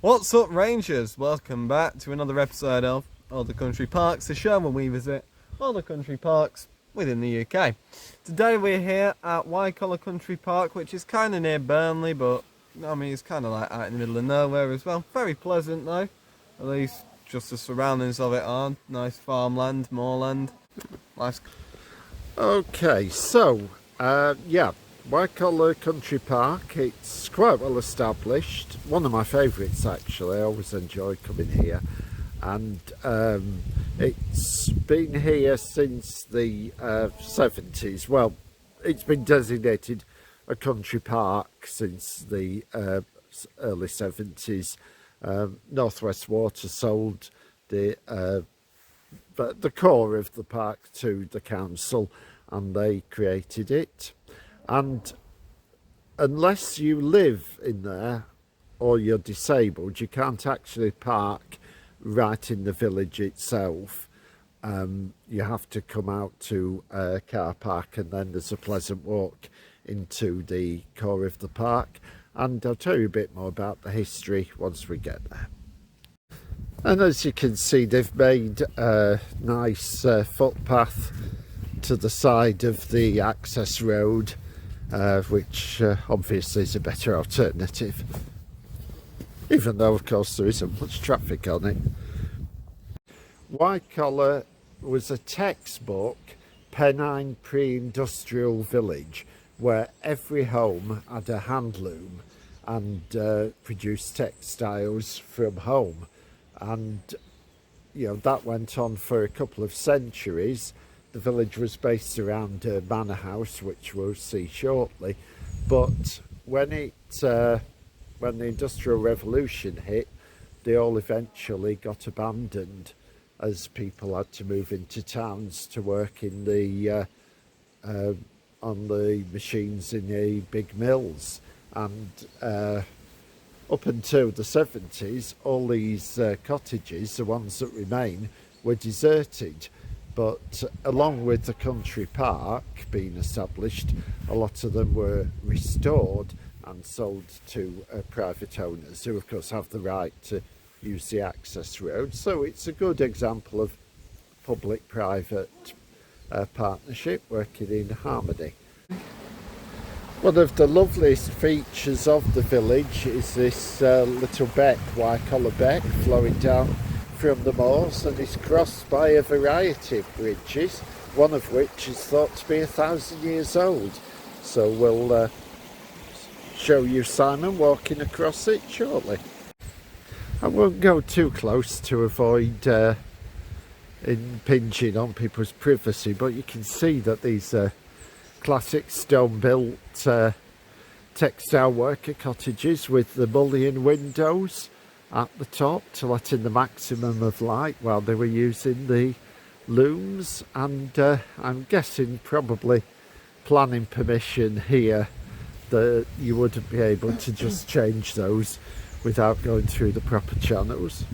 What's up, Rangers? Welcome back to another episode of All the Country Parks, the show when we visit all the country parks within the UK. Today we're here at Wycoller Country Park, which is kind of near Burnley, but I mean it's kind of like out in the middle of nowhere as well. Very pleasant though, at least just the surroundings of it are nice farmland, moorland. Nice. Okay, so Wycoller Country Park, it's quite well established, one of my favourites actually. I always enjoy coming here, and it's been here since the 70s. Well, it's been designated a country park since the early 70s. North West Water sold the core of the park to the council and they created it. And unless you live in there or you're disabled, you can't actually park right in the village itself. You have to come out to a car park, and then there's a pleasant walk into the core of the park. And I'll tell you a bit more about the history once we get there. And as you can see, they've made a nice footpath to the side of the access road, which obviously is a better alternative, even though of course there isn't much traffic on it. Wycoller was a textbook Pennine pre-industrial village where every home had a hand loom and produced textiles from home, and you know that went on for a couple of centuries. The village was based around a manor house, which we'll see shortly, but when the Industrial Revolution hit, they all eventually got abandoned as people had to move into towns to work in the on the machines in the big mills. And up until the 70s, all these cottages, the ones that remain, were deserted. But along with the country park being established, a lot of them were restored and sold to private owners, who of course have the right to use the access road. So it's a good example of public-private partnership working in harmony. One of the loveliest features of the village is this little beck, Wycoller Beck, flowing down from the moors, and is crossed by a variety of bridges, one of which is thought to be 1,000 years old. So we'll show you Simon walking across it shortly. I won't go too close to avoid impinging on people's privacy, but you can see that these are classic stone-built textile worker cottages with the mullioned windows at the top to let in the maximum of light while they were using the looms, and I'm guessing probably planning permission here that you wouldn't be able to just change those without going through the proper channels.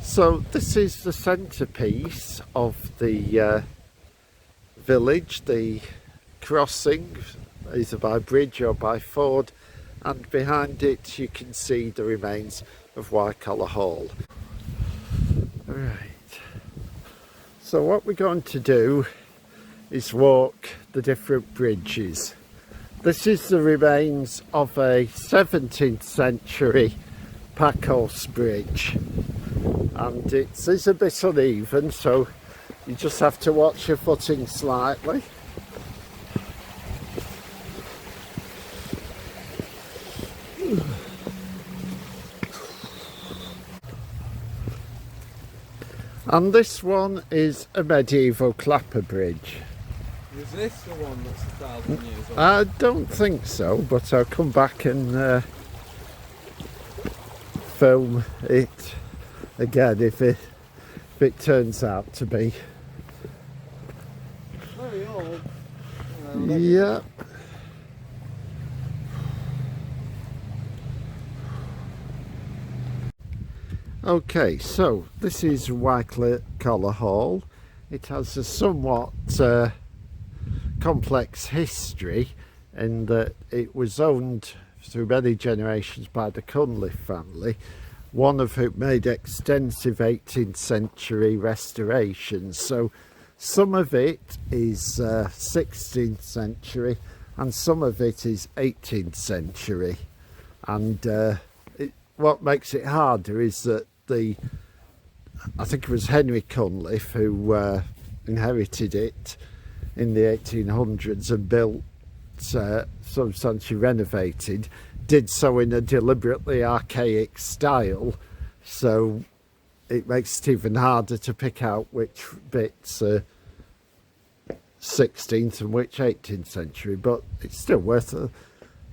So this is the centrepiece of the village, the crossing either by bridge or by ford, and behind it you can see the remains of Wycoller Hall. Right, so what we're going to do is walk the different bridges. This is the remains of a 17th century packhorse bridge, and it is a bit uneven, so you just have to watch your footing slightly. And this one is a medieval clapper bridge. Is this the one that's 1,000 years old? I don't think so, but I'll come back and film it again if it turns out to be. Very old. Yeah. Okay, so this is Wycoller Hall. It has a somewhat complex history in that it was owned through many generations by the Cunliffe family, one of whom made extensive 18th century restorations. So some of it is 16th century and some of it is 18th century. And what makes it harder is that I think it was Henry Cunliffe who inherited it in the 1800s and built, substantially renovated, did so in a deliberately archaic style, so it makes it even harder to pick out which bits are 16th and which 18th century, but it's still worth a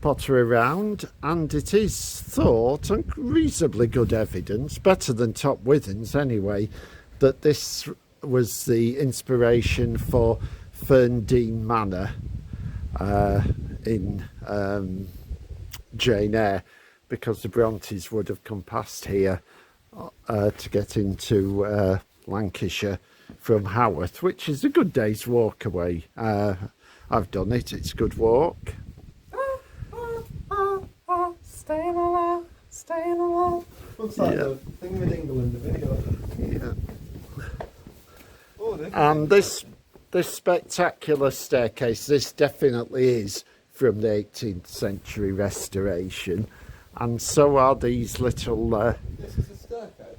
potter around, and it is thought, on reasonably good evidence, better than Top Withens anyway, that this was the inspiration for Ferndean Manor in Jane Eyre, because the Brontes would have come past here to get into Lancashire from Haworth, which is a good day's walk away. I've done it, it's a good walk. Staying alive, staying alive. Looks like the thingamadingle in the video. Yeah. Oh, And this spectacular staircase, this definitely is from the 18th century restoration, and so are these little This is a staircase?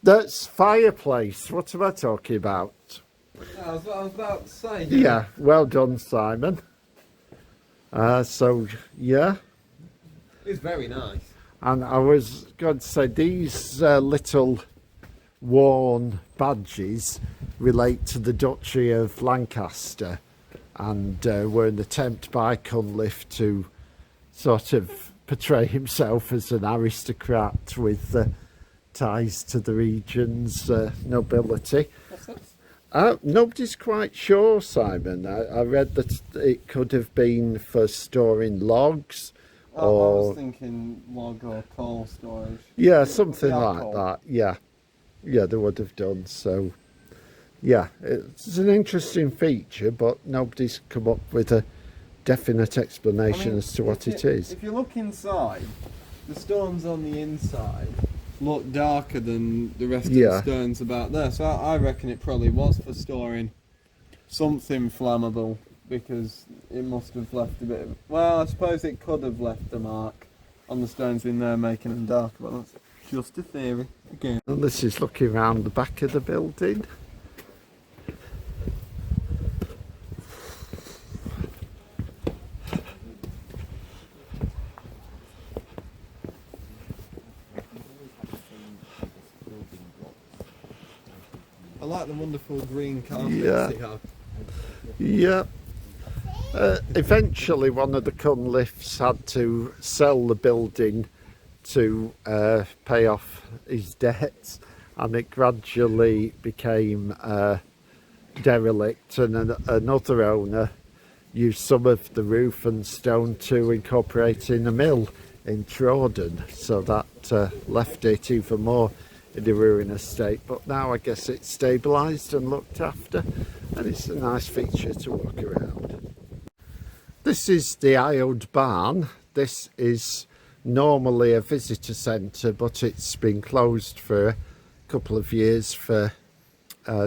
that's fireplace. What am I talking about? Yeah, I was about to say. Yeah, well done, Simon. So yeah, It's very nice. and I was going to say these little worn badges relate to the Duchy of Lancaster, and were an attempt by Cunliffe to sort of portray himself as an aristocrat with ties to the region's nobility. What's that? Nobody's quite sure, Simon. I read that it could have been for storing logs, I or was thinking log or coal storage. yeah, something Yeah, like coal. that. Yeah, they would have done. So yeah, it's an interesting feature, but nobody's come up with a definite explanation as to what it is. If you look inside, the stones on the inside look darker than the rest of the stones about there. So I reckon it probably was for storing something flammable, because it must have left a bit of... Well, I suppose it could have left a mark on the stones in there, making them darker, but that's just a theory, again. And this is looking around the back of the building. I like the wonderful green carpets Yeah. they have. Yeah. Eventually, one of the Cunliffes had to sell the building to pay off his debts, and it gradually became derelict, and another owner used some of the roof and stone to incorporate in a mill in Trawden, so that left it even more in a ruinous state. But now I guess it's stabilised and looked after, and it's a nice feature to walk around. This is the Isled Barn. This is normally a visitor centre, but it's been closed for a couple of years for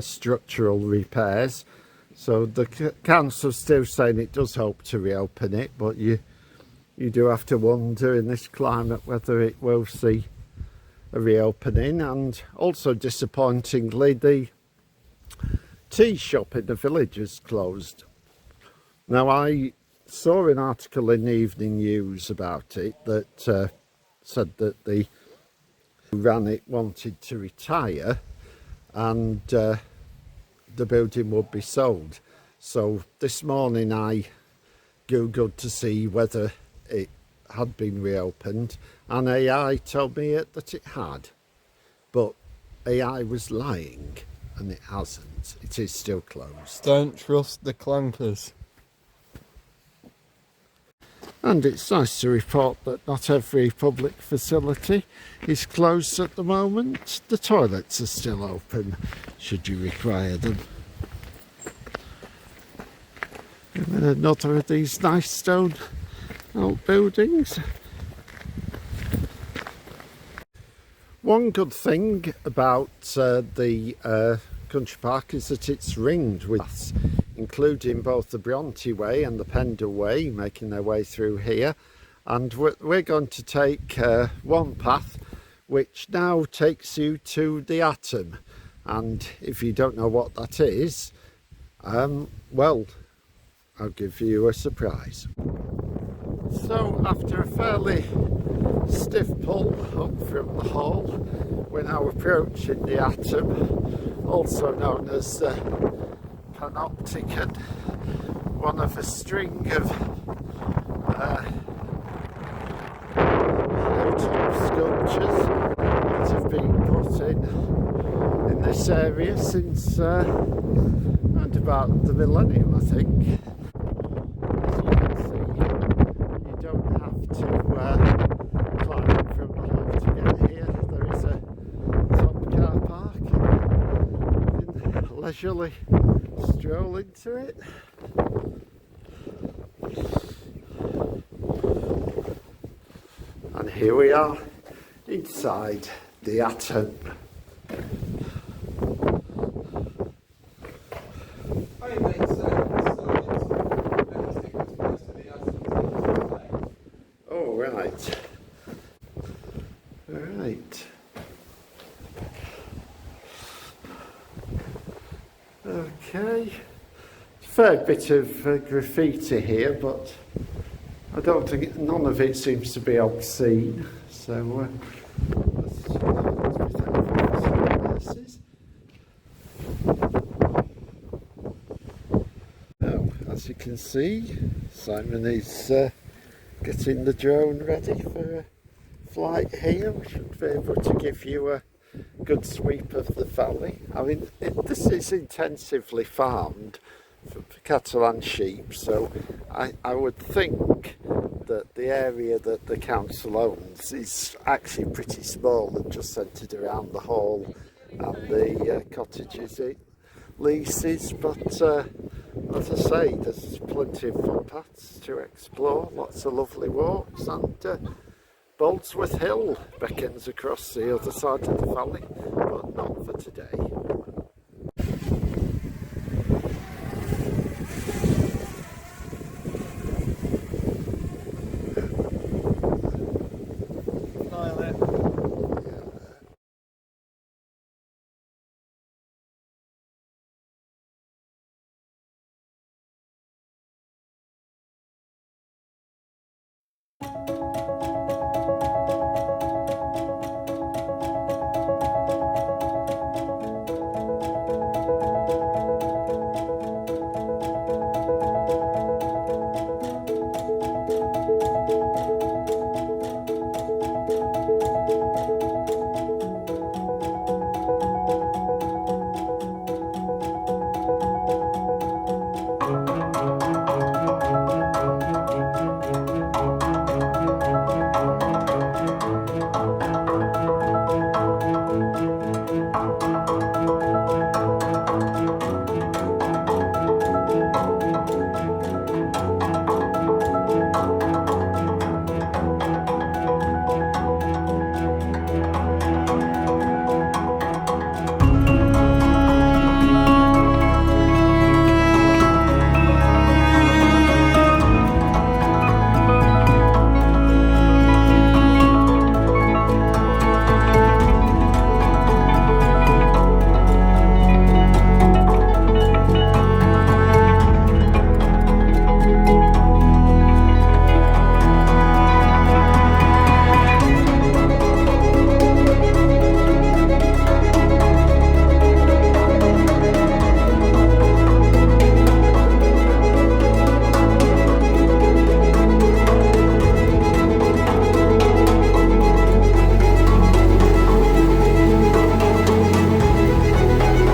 structural repairs. So the council's still saying it does hope to reopen it, but you do have to wonder in this climate whether it will see a reopening. And also disappointingly, the tea shop in the village is closed. Now, I saw an article in the Evening News about it that said that the who ran it wanted to retire, and the building would be sold. So this morning I googled to see whether it had been reopened, and AI told me that it had, but AI was lying and it hasn't. It is still closed. Don't trust the clankers. And it's nice to report that not every public facility is closed at the moment. The toilets are still open, should you require them. And another of these nice stone outbuildings. One good thing about the country park is that it's ringed with, including both the Bronte Way and the Pendle Way, making their way through here. And we're going to take one path which now takes you to the Atom. And if you don't know what that is, well, I'll give you a surprise. So after a fairly stiff pull up from the hall, we're now approaching the Atom, also known as the Panopticon, one of a string of hilltop sculptures that have been put in this area since around about the millennium, I think. As you can see, you don't have to climb from the hall to get here. There is a top car park, and you can leisurely stroll into it. And here we are inside the Atom. Oh, right. Right. Okay. Fair bit of graffiti here, but I don't think none of it seems to be obscene. So let's be thankful for some nurses. Now, as you can see, Simon is getting the drone ready for a flight here. We should be able to give you a good sweep of the valley. I mean, this is intensively farmed for cattle and sheep, so I would think that the area that the council owns is actually pretty small and just centred around the hall and the cottages it leases, but as I say, there's plenty of footpaths to explore, lots of lovely walks, and Boldsworth Hill beckons across the other side of the valley, but not for today.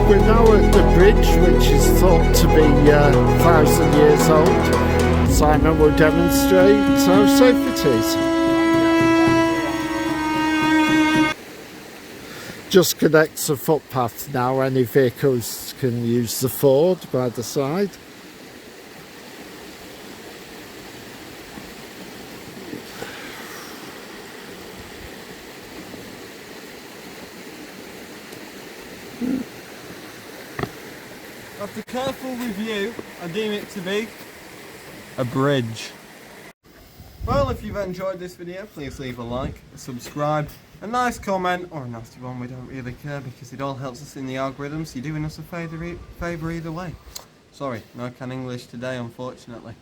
We're now at the bridge, which is thought to be 1,000 years old. Simon will demonstrate how safe it is. Just connects a footpath now. Any vehicles can use the ford by the side. After careful review, I deem it to be a bridge. Well, if you've enjoyed this video, please leave a like, subscribe, a nice comment, or a nasty one, we don't really care because it all helps us in the algorithms. You're doing us a favour either way. Sorry, no can English today, unfortunately.